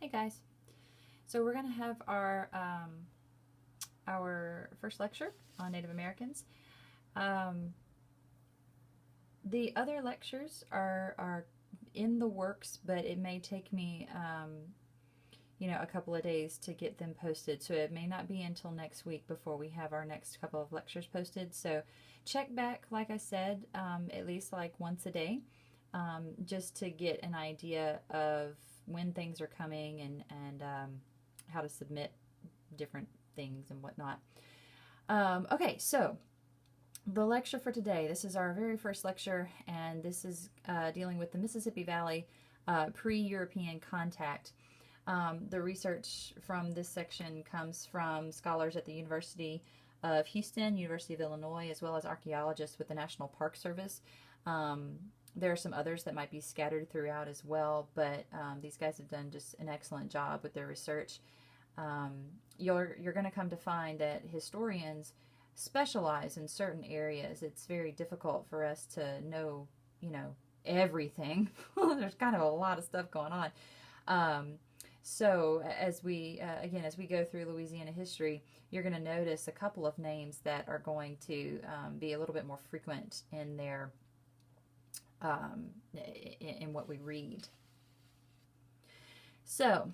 Hey guys. So we're going to have our first lecture on Native Americans. Um, the other lectures are in the works, but it may take me a couple of days to get them posted. So it may not be until next week before we have our next couple of lectures posted. So check back, like I said, at least like once a day, just to get an idea of when things are coming and how to submit different things and whatnot. Okay, so the lecture for today, this is our very first lecture, and this is dealing with the Mississippi Valley pre-European contact. The research from this section comes from scholars at the University of Houston, University of Illinois, as well as archaeologists with the National Park Service. There are some others that might be scattered throughout as well, but these guys have done just an excellent job with their research. You're going to come to find that historians specialize in certain areas. It's very difficult for us to know, everything. There's kind of a lot of stuff going on. So as we go through Louisiana history, you're going to notice a couple of names that are going to be a little bit more frequent in their in what we read. So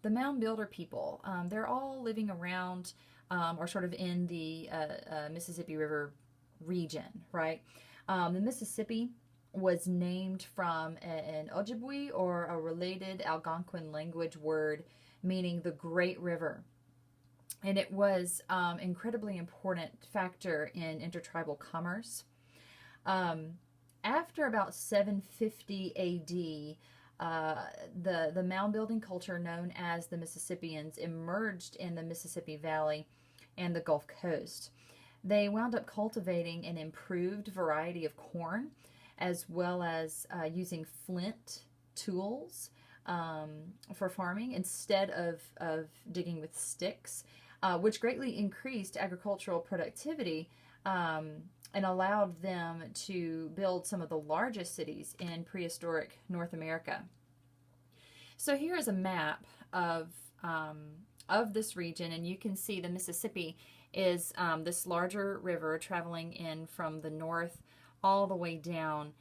the Mound Builder people, they're all living around or sort of in the Mississippi River region, right? The Mississippi was named from an Ojibwe or a related Algonquin language word meaning the Great River. And it was an incredibly important factor in intertribal commerce. After about 750 A.D., the mound building culture known as the Mississippians emerged in the Mississippi Valley and the Gulf Coast. They wound up cultivating an improved variety of corn, as well as using flint tools for farming instead of digging with sticks, which greatly increased agricultural productivity and allowed them to build some of the largest cities in prehistoric North America. So here is a map of this region, and you can see the Mississippi is this larger river traveling in from the north all the way down.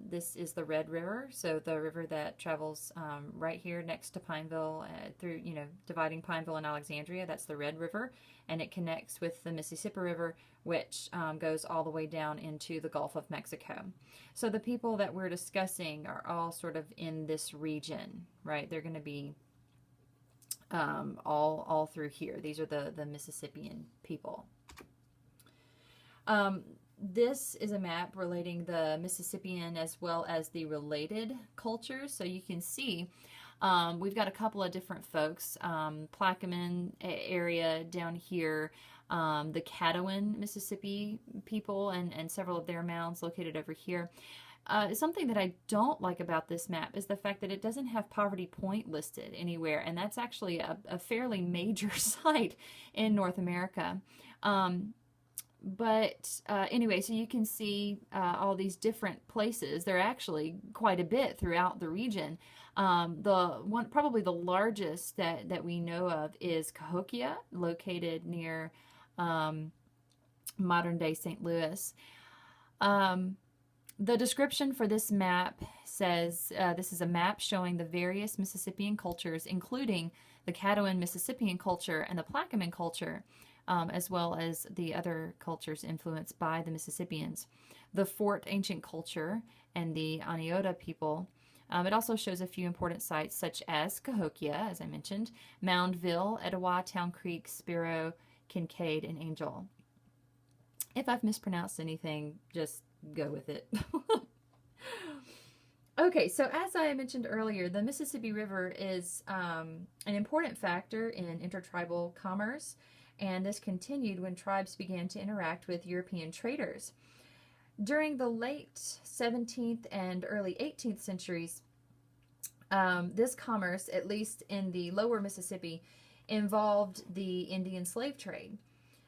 This is the Red River, so the river that travels right here next to Pineville through, dividing Pineville and Alexandria. That's the Red River, and it connects with the Mississippi River, which goes all the way down into the Gulf of Mexico. So the people that we're discussing are all sort of in this region, right? They're going to be all through here. These are the Mississippian people. This is a map relating the Mississippian as well as the related cultures. So you can see we've got a couple of different folks. Plaquemine area down here, the Caddoan Mississippi people and several of their mounds located over here. Something that I don't like about this map is the fact that it doesn't have Poverty Point listed anywhere, and that's actually a fairly major site in North America. But anyway, so you can see all these different places. There are actually quite a bit throughout the region. Probably the largest that we know of is Cahokia, located near modern-day St. Louis. The description for this map says this is a map showing the various Mississippian cultures, including the Caddoan Mississippian culture and the Plaquemine culture, as well as the other cultures influenced by the Mississippians. The Fort Ancient culture and the Aniota people. It also shows a few important sites such as Cahokia, as I mentioned, Moundville, Etowah, Town Creek, Spiro, Kincaid, and Angel. If I've mispronounced anything, just go with it. Okay, so as I mentioned earlier, the Mississippi River is an important factor in intertribal commerce, and this continued when tribes began to interact with European traders. During the late 17th and early 18th centuries, this commerce, at least in the lower Mississippi, involved the Indian slave trade.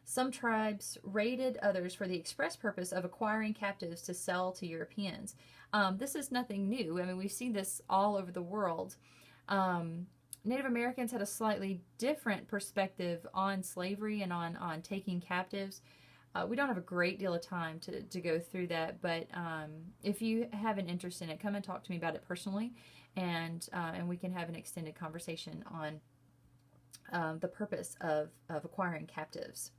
Some tribes raided others for the express purpose of acquiring captives to sell to Europeans. This is nothing new. I mean, we've seen this all over the world. Native Americans had a slightly different perspective on slavery and on taking captives. We don't have a great deal of time to go through that, but if you have an interest in it, come and talk to me about it personally, and we can have an extended conversation on the purpose of acquiring captives.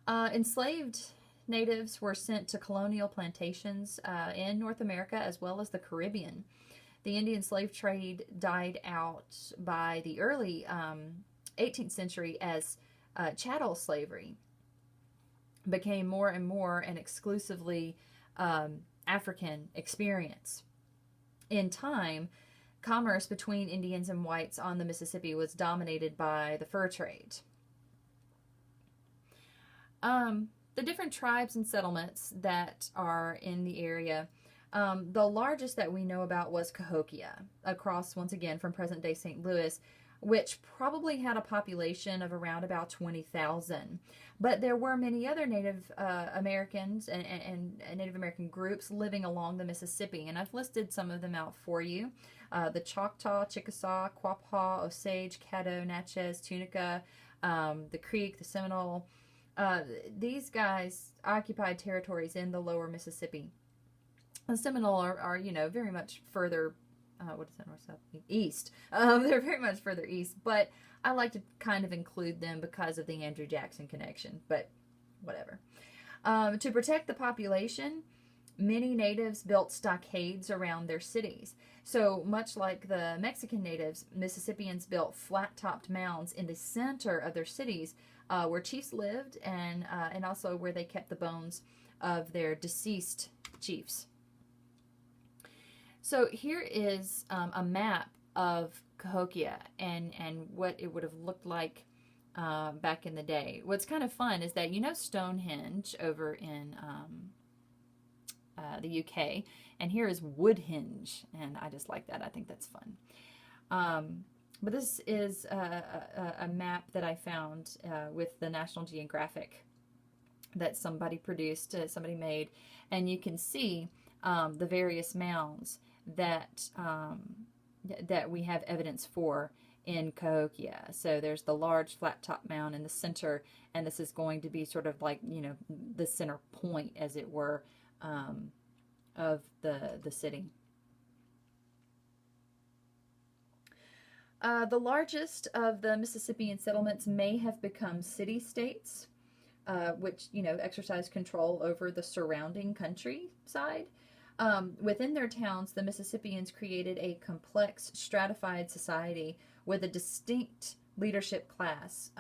Enslaved natives were sent to colonial plantations in North America as well as the Caribbean. The Indian slave trade died out by the early 18th century as chattel slavery became more and more an exclusively African experience. In time, commerce between Indians and whites on the Mississippi was dominated by the fur trade. The different tribes and settlements that are in the area, the largest that we know about was Cahokia, across, once again, from present-day St. Louis, which probably had a population of around about 20,000. But there were many other Native Americans and Native American groups living along the Mississippi, and I've listed some of them out for you. The Choctaw, Chickasaw, Quapaw, Osage, Caddo, Natchez, Tunica, the Creek, the Seminole. These guys occupied territories in the lower Mississippi. The Seminole are very much further, what is that, north, south, east. They're very much further east, but I like to kind of include them because of the Andrew Jackson connection, but whatever. To protect the population, many natives built stockades around their cities. So much like the Mexican natives, Mississippians built flat-topped mounds in the center of their cities where chiefs lived and also where they kept the bones of their deceased chiefs. So here is a map of Cahokia and what it would have looked like back in the day. What's kind of fun is that Stonehenge over in the UK, and here is Woodhenge, and I just like that. I think that's fun. But this is a map that I found with the National Geographic that somebody produced, somebody made, and you can see the various mounds that we have evidence for in Cahokia. So there's the large flat top mound in the center, and this is going to be sort of like the center point, as it were, of the city. The largest of the Mississippian settlements may have become city-states, which exercise control over the surrounding countryside. Within their towns, the Mississippians created a complex, stratified society with a distinct leadership class,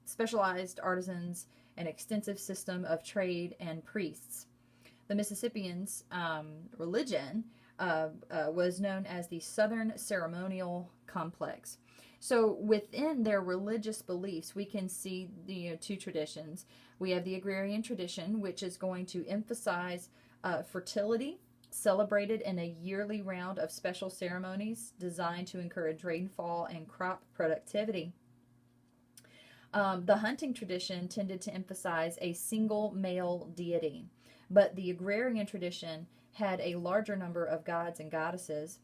specialized artisans, an extensive system of trade, and priests. The Mississippians' religion was known as the Southern Ceremonial Complex. So within their religious beliefs, we can see the two traditions. We have the agrarian tradition, which is going to emphasize fertility, celebrated in a yearly round of special ceremonies designed to encourage rainfall and crop productivity. The hunting tradition tended to emphasize a single male deity, but the agrarian tradition had a larger number of gods and goddesses.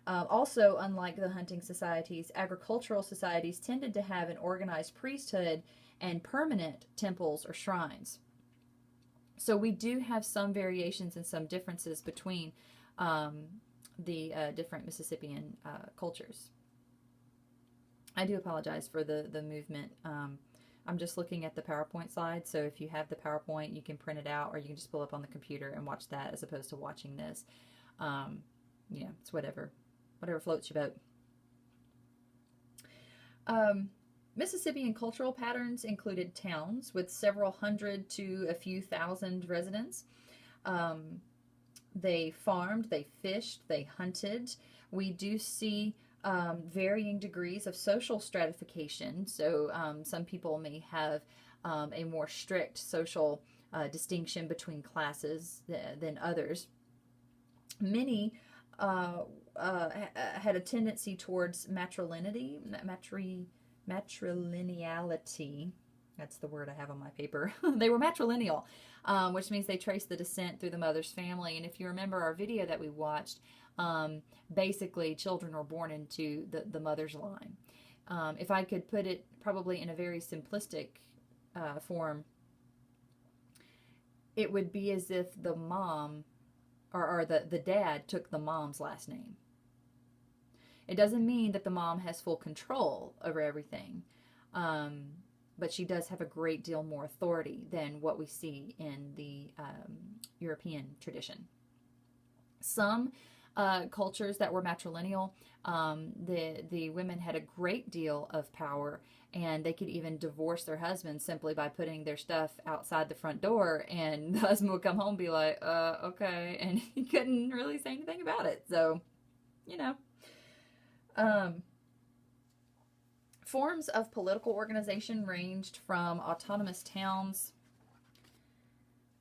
Also, unlike the hunting societies, agricultural societies tended to have an organized priesthood and permanent temples or shrines. So we do have some variations and some differences between the different Mississippian cultures. I do apologize for the movement. I'm just looking at the PowerPoint slide, so if you have the PowerPoint, you can print it out, or you can just pull up on the computer and watch that as opposed to watching this. It's whatever floats your boat. Mississippian cultural patterns included towns with several hundred to a few thousand residents. They farmed, they fished, they hunted. We do see varying degrees of social stratification. So some people may have a more strict social distinction between classes than others. Many had a tendency towards matrilineality. That's the word I have on my paper. They were matrilineal, which means they traced the descent through the mother's family. And if you remember our video that we watched Basically, children are born into the mother's line. If I could put it probably in a very simplistic form, it would be as if the mom or the dad took the mom's last name. It doesn't mean that the mom has full control over everything, but she does have a great deal more authority than what we see in the European tradition. Some cultures that were matrilineal, the women had a great deal of power, and they could even divorce their husbands simply by putting their stuff outside the front door, and the husband would come home and be like, okay, and he couldn't really say anything about it. So, you know. Forms of political organization ranged from autonomous towns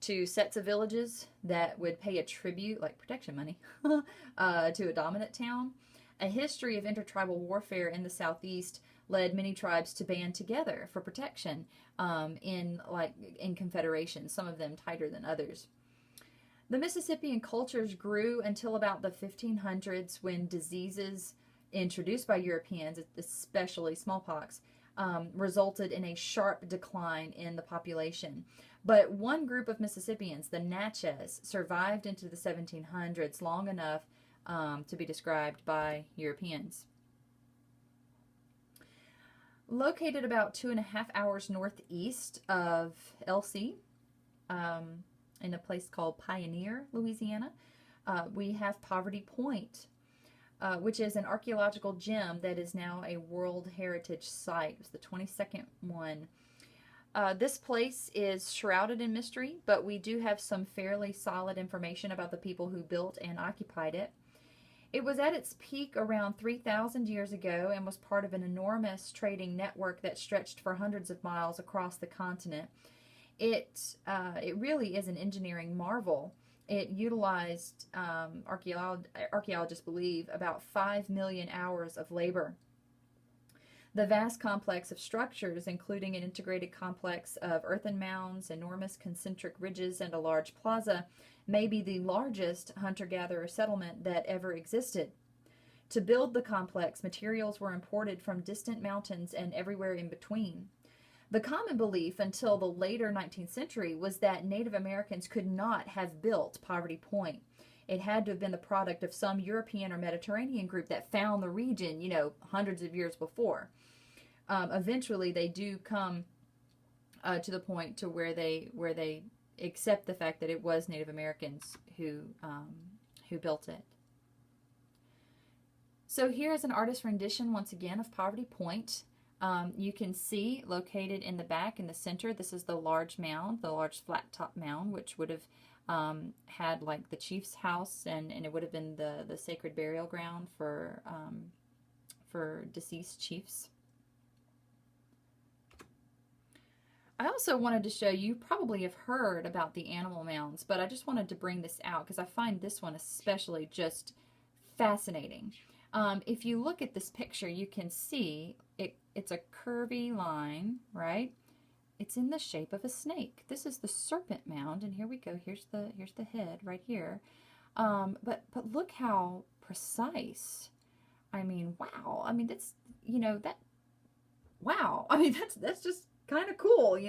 to sets of villages that would pay a tribute, like protection money, to a dominant town. A history of intertribal warfare in the Southeast led many tribes to band together for protection in confederations, some of them tighter than others. The Mississippian cultures grew until about the 1500s, when diseases introduced by Europeans, especially smallpox, resulted in a sharp decline in the population. But one group of Mississippians, the Natchez, survived into the 1700s long enough to be described by Europeans. Located about 2.5 hours northeast of LC, in a place called Pioneer, Louisiana, we have Poverty Point, which is an archaeological gem that is now a World Heritage Site. It was the 22nd one. This place is shrouded in mystery, but we do have some fairly solid information about the people who built and occupied it. It was at its peak around 3,000 years ago and was part of an enormous trading network that stretched for hundreds of miles across the continent. It really is an engineering marvel. It utilized, archaeologists believe, about 5 million hours of labor. The vast complex of structures, including an integrated complex of earthen mounds, enormous concentric ridges, and a large plaza, may be the largest hunter-gatherer settlement that ever existed. To build the complex, materials were imported from distant mountains and everywhere in between. The common belief until the later 19th century was that Native Americans could not have built Poverty Point. It had to have been the product of some European or Mediterranean group that found the region, hundreds of years before. Eventually, they do come to the point to where they accept the fact that it was Native Americans who built it. So here is an artist's rendition once again of Poverty Point. You can see located in the back in the center, this is the large mound, the large flat top mound, which would have had like the chief's house, and it would have been the sacred burial ground for deceased chiefs. I also wanted to show you, probably have heard about the animal mounds, but I just wanted to bring this out because I find this one especially just fascinating. If you look at this picture, you can see it's a curvy line, right? It's in the shape of a snake. This is the serpent mound, and here we go. Here's the head right here. But look how precise. I mean, wow. I mean, that's wow. I mean, that's just kind of cool,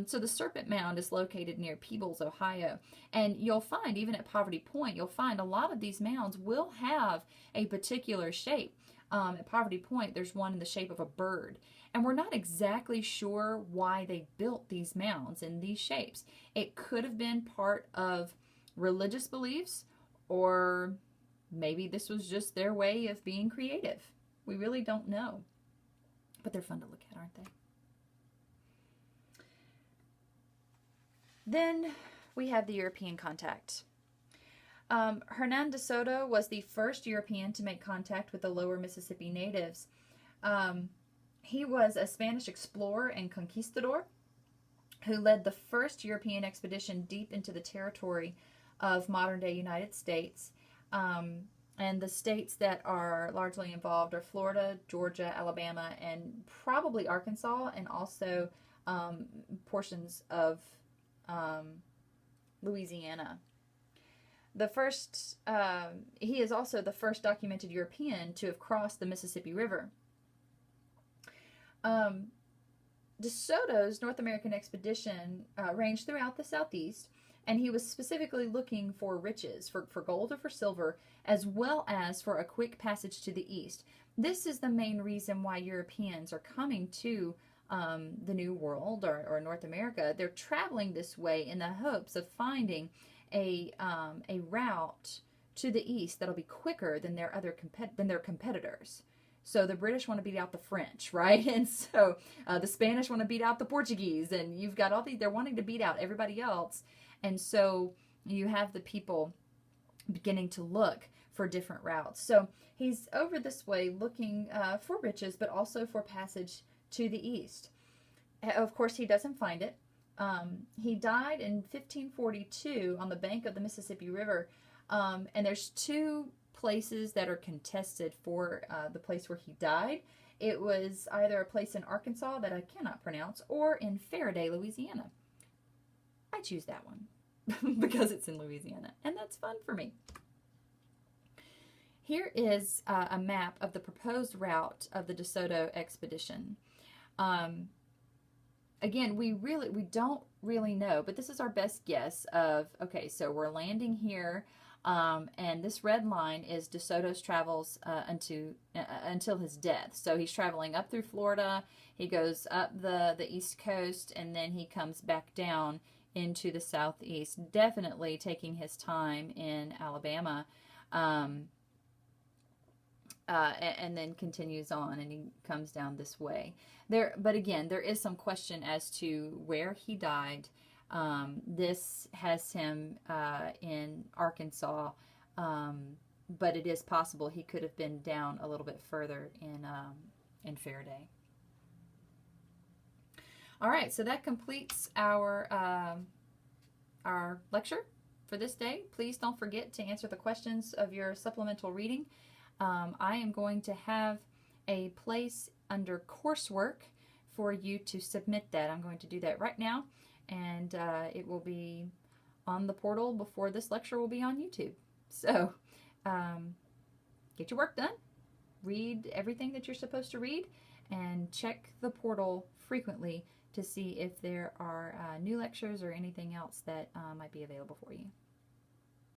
So the Serpent Mound is located near Peebles, Ohio. And you'll find, even at Poverty Point, you'll find a lot of these mounds will have a particular shape. At Poverty Point, there's one in the shape of a bird. And we're not exactly sure why they built these mounds in these shapes. It could have been part of religious beliefs, or maybe this was just their way of being creative. We really don't know. But they're fun to look at, aren't they? Then we have the European contact. Hernan de Soto was the first European to make contact with the lower Mississippi natives. He was a Spanish explorer and conquistador who led the first European expedition deep into the territory of modern-day United States. And the states that are largely involved are Florida, Georgia, Alabama, and probably Arkansas, and also portions of Louisiana. the first, he is also the first documented European to have crossed the Mississippi River. De Soto's North American expedition ranged throughout the Southeast, and he was specifically looking for riches, for gold or for silver, as well as for a quick passage to the east. This is the main reason why Europeans are coming to the New World or North America. They're traveling this way in the hopes of finding a route to the east that'll be quicker than their competitors. So the British want to beat out the French, right? And so the Spanish want to beat out the Portuguese, and you've got all these. They're wanting to beat out everybody else, and so you have the people beginning to look for different routes. So he's over this way looking for riches, but also for passage to the east. Of course, he doesn't find it. He died in 1542 on the bank of the Mississippi River, and there's two places that are contested for the place where he died. It was either a place in Arkansas that I cannot pronounce or in Faraday, Louisiana. I choose that one because it's in Louisiana, and that's fun for me. Here is a map of the proposed route of the De Soto expedition. Again, we don't really know, but this is our best guess of, okay, so we're landing here. And this red line is De Soto's travels until his death. So he's traveling up through Florida, he goes up the East Coast, and then he comes back down into the Southeast, definitely taking his time in Alabama, and then continues on, and he comes down this way. But again, there is some question as to where he died. This has him in Arkansas, but it is possible he could have been down a little bit further in Faraday. All right, so that completes our lecture for this day. Please don't forget to answer the questions of your supplemental reading. I am going to have a place under coursework for you to submit that. I'm going to do that right now. And it will be on the portal before this lecture will be on YouTube. So get your work done, read everything that you're supposed to read, and check the portal frequently to see if there are new lectures or anything else that might be available for you.